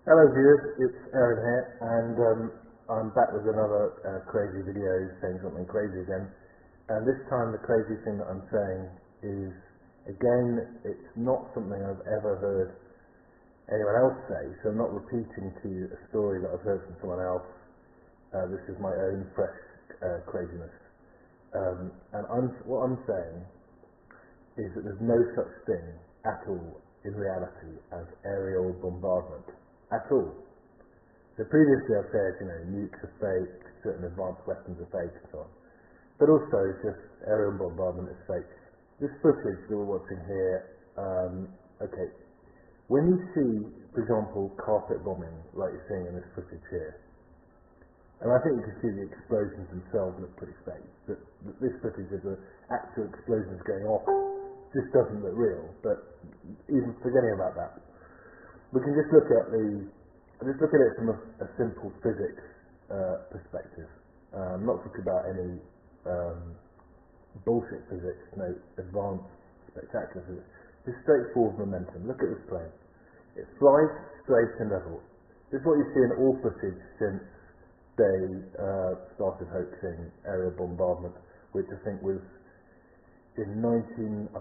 Hello viewers, it's Aaron here, and I'm back with another crazy video saying something crazy again. And this time the crazy thing that I'm saying is, again, it's not something I've ever heard anyone else say, so I'm not repeating to you a story that I've heard from someone else. This is my own fresh craziness. What I'm saying is that there's no such thing at all in reality as aerial bombardment. At all. So previously I've said, nukes are fake, certain advanced weapons are fake and so on. But also just aerial bombardment is fake. This footage that we're watching here, when you see, for example, carpet bombing, like you're seeing in this footage here, and I think you can see the explosions themselves look pretty fake, but this footage of the actual explosions going off just doesn't look real, but even forgetting about that, we can just look at it from a simple physics perspective. I'm not talking about any bullshit physics, no advanced spectacular physics. Just straightforward momentum. Look at this plane. It flies straight and level. This is what you see in all footage since they started hoaxing aerial bombardment, which I think was in 1913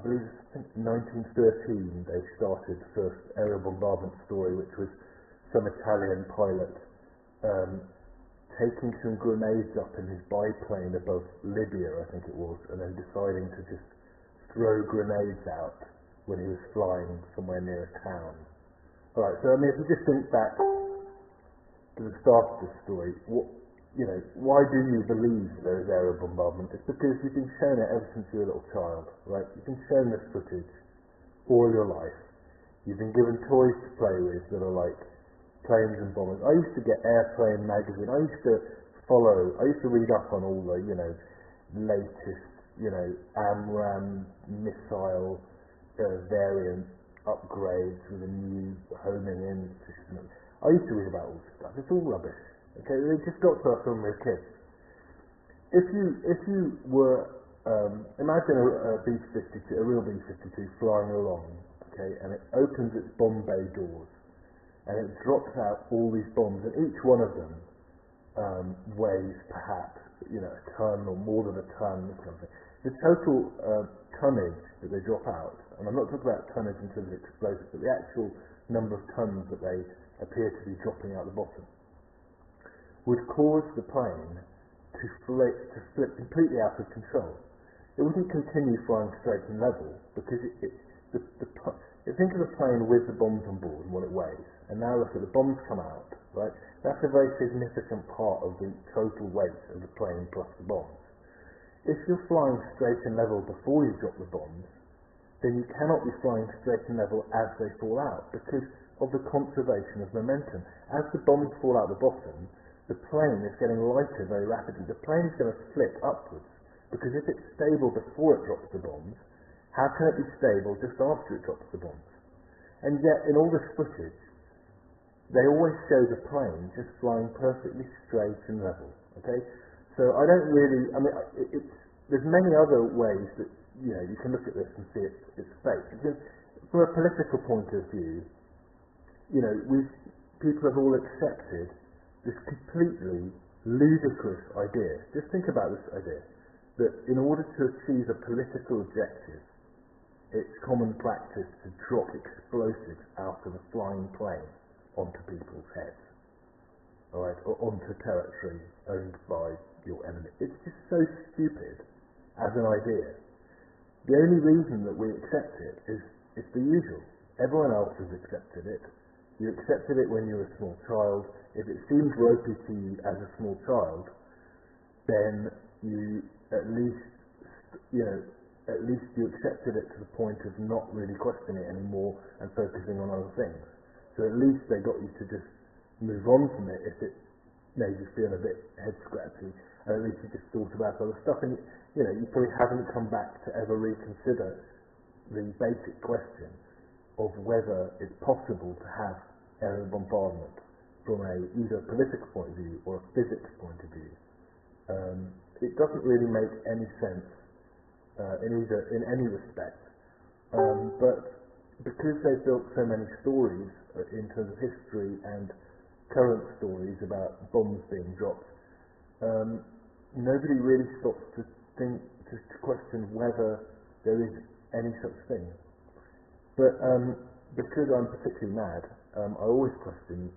they started the first aerial bombardment story, which was some Italian pilot taking some grenades up in his biplane above Libya, I think it was, and then deciding to just throw grenades out when he was flying somewhere near a town. Alright, so if we just think back to the start of this story, why do you believe there is aerial bombardment? It's because you've been shown it ever since you were a little child, right? You've been shown this footage all your life. You've been given toys to play with that are like planes and bombers. I used to get Airplane magazine. I used to read up on all the, latest, AMRAAM missile variant upgrades with a new homing in system. I used to read about all this stuff. It's all rubbish. Okay, they just got to us when we were kids. If you were imagine a B-52, a real B-52 flying along, okay, and it opens its bomb bay doors, and it drops out all these bombs, and each one of them weighs perhaps a ton or more than a ton, this kind of thing. The total tonnage that they drop out, and I'm not talking about tonnage in terms of explosives, but the actual number of tons that they appear to be dropping out the bottom, would cause the plane to flip completely out of control. It wouldn't continue flying straight and level because think of the plane with the bombs on board and what it weighs, and now look at the bombs come out, right? That's a very significant part of the total weight of the plane plus the bombs. If you're flying straight and level before you drop the bombs, then you cannot be flying straight and level as they fall out because of the conservation of momentum. As the bombs fall out the bottom, the plane is getting lighter very rapidly. The plane is going to flip upwards because if it's stable before it drops the bombs, how can it be stable just after it drops the bombs? And yet, in all this footage, they always show the plane just flying perfectly straight and level. Okay, so I don't really. There's many other ways that you can look at this and see it's fake. Because from a political point of view, people have all accepted this completely ludicrous idea. Just think about this idea, that in order to achieve a political objective, it's common practice to drop explosives out of a flying plane onto people's heads, alright, or onto territory owned by your enemy. It's just so stupid as an idea. The only reason that we accept it is the usual. Everyone else has accepted it. You accepted it when you were a small child. If it seemed ropey to you as a small child, then you at least you accepted it to the point of not really questioning it anymore and focusing on other things. So at least they got you to just move on from it if it made you feel a bit head scratchy, and at least you just thought about other stuff, and you probably haven't come back to ever reconsider the basic question of whether it's possible to have aerial bombardment from either a political point of view or a physics point of view. It doesn't really make any sense in any respect. But because they've built so many stories in terms of history and current stories about bombs being dropped, nobody really stops to think, to question whether there is any such thing. But because I'm particularly mad, I always question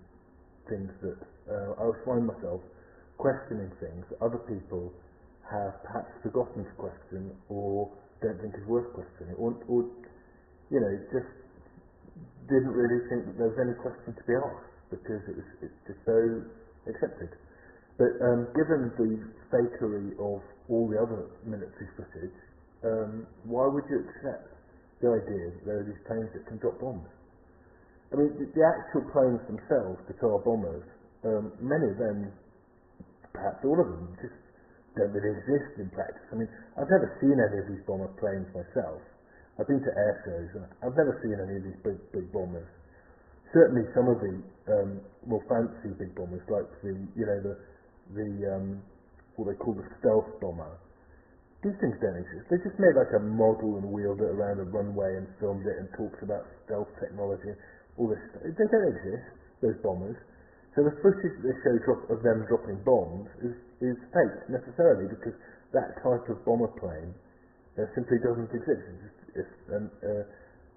things that I always find myself questioning things that other people have perhaps forgotten to question or don't think is worth questioning, or just didn't really think that there was any question to be asked because it's just so accepted. But given the fakery of all the other military footage, why would you accept the idea that there are these planes that can drop bombs? I mean, the actual planes themselves, the Qatar bombers, many of them, perhaps all of them, just don't really exist in practice. I mean, I've never seen any of these bomber planes myself. I've been to air shows, and I've never seen any of these big bombers. Certainly some of the more fancy big bombers, like what they call the stealth bomber. These things don't exist. They just made like a model and wheeled it around a runway and filmed it and talked about stealth technology. All this stuff. They don't exist, those bombers. So the footage that they show of them dropping bombs is fake necessarily, because that type of bomber plane simply doesn't exist. It's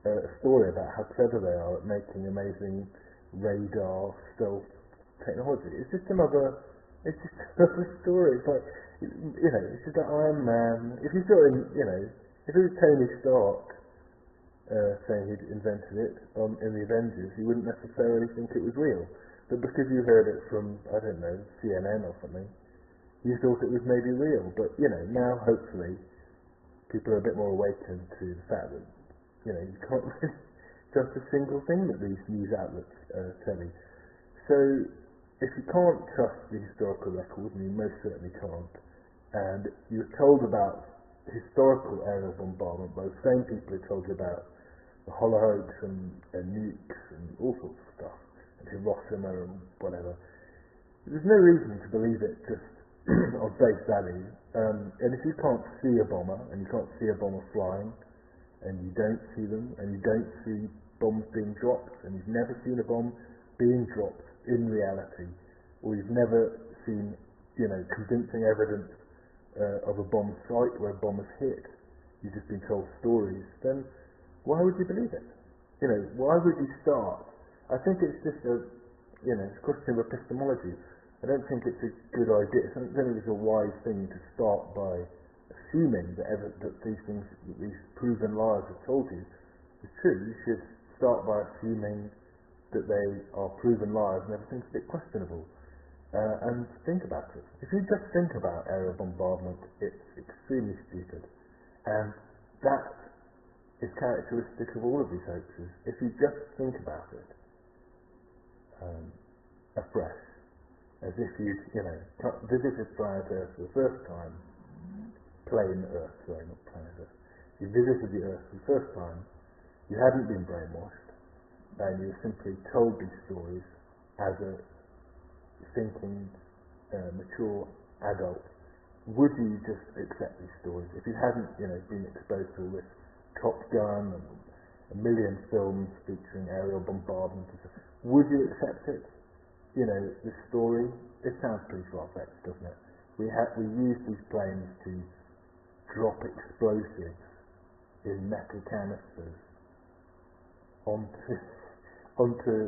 a story about how clever they are at making amazing radar stealth technology. It's just another story. It's like, it's just that Iron Man. If you saw him, if it was Tony Stark saying he'd invented it in the Avengers, you wouldn't necessarily think it was real. But because you heard it from, I don't know, CNN or something, you thought it was maybe real. But, now hopefully people are a bit more awakened to the fact that, you can't really trust a single thing that these news outlets tell you. So, if you can't trust the historical record, and you most certainly can't, and you're told about historical aerial bombardment by the same people who told you about the Holocaust and nukes and all sorts of stuff, and Hiroshima and whatever, there's no reason to believe it just on face value. And if you can't see a bomber, and you can't see a bomber flying, and you don't see them, and you don't see bombs being dropped, and you've never seen a bomb being dropped in reality, or you've never seen, convincing evidence of a bomb site where a bomb has hit, you've just been told stories, then why would you believe it? Why would you start? I think it's just a question of epistemology. I don't think it's a good idea. I don't think it's a wise thing to start by assuming that these things, that these proven liars have told you is true. You should start by assuming that they are proven liars and everything's a bit questionable. And think about it. If you just think about aerial bombardment, it's extremely stupid. And that is characteristic of all of these hoaxes. If you just think about it afresh, as if you'd, visited planet Earth for the first time, planet Earth, not planet Earth. You visited the Earth for the first time, you hadn't been brainwashed, and you were simply told these stories as a thinking, mature adult. Would you just accept these stories? If you hadn't, been exposed to all this Top Gun and a million films featuring aerial bombardment, would you accept it? This story, it sounds pretty far-fetched, doesn't it? We use these planes to drop explosives in metal canisters onto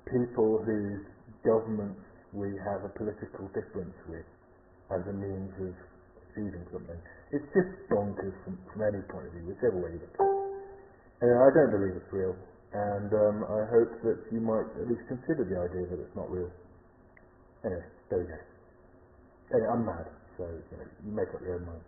people whose governments we have a political difference with as a means of achieving something. It's just bonkers from any point of view, whichever way you look at it. Anyway, I don't believe it's real, and I hope that you might at least consider the idea that it's not real. Anyway, there we go. Anyway, I'm mad, so you make up your own mind.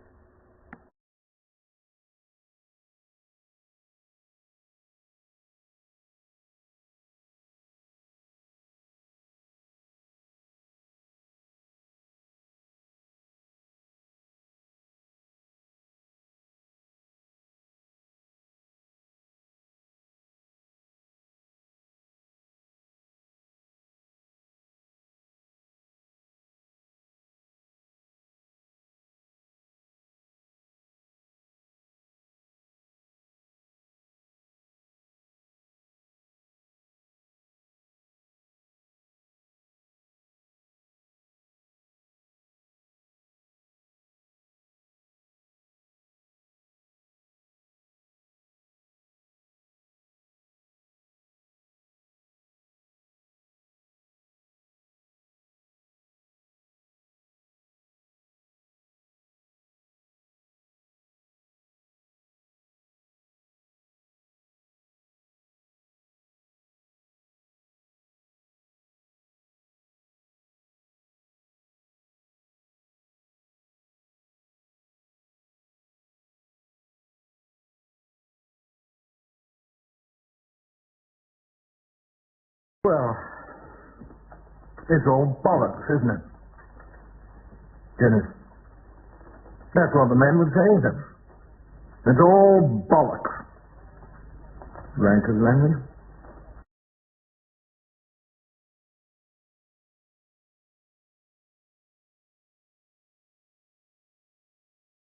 Well, it's all bollocks, isn't it? Dennis, that's what the men would say, isn't it? It's all bollocks. Ranker's language.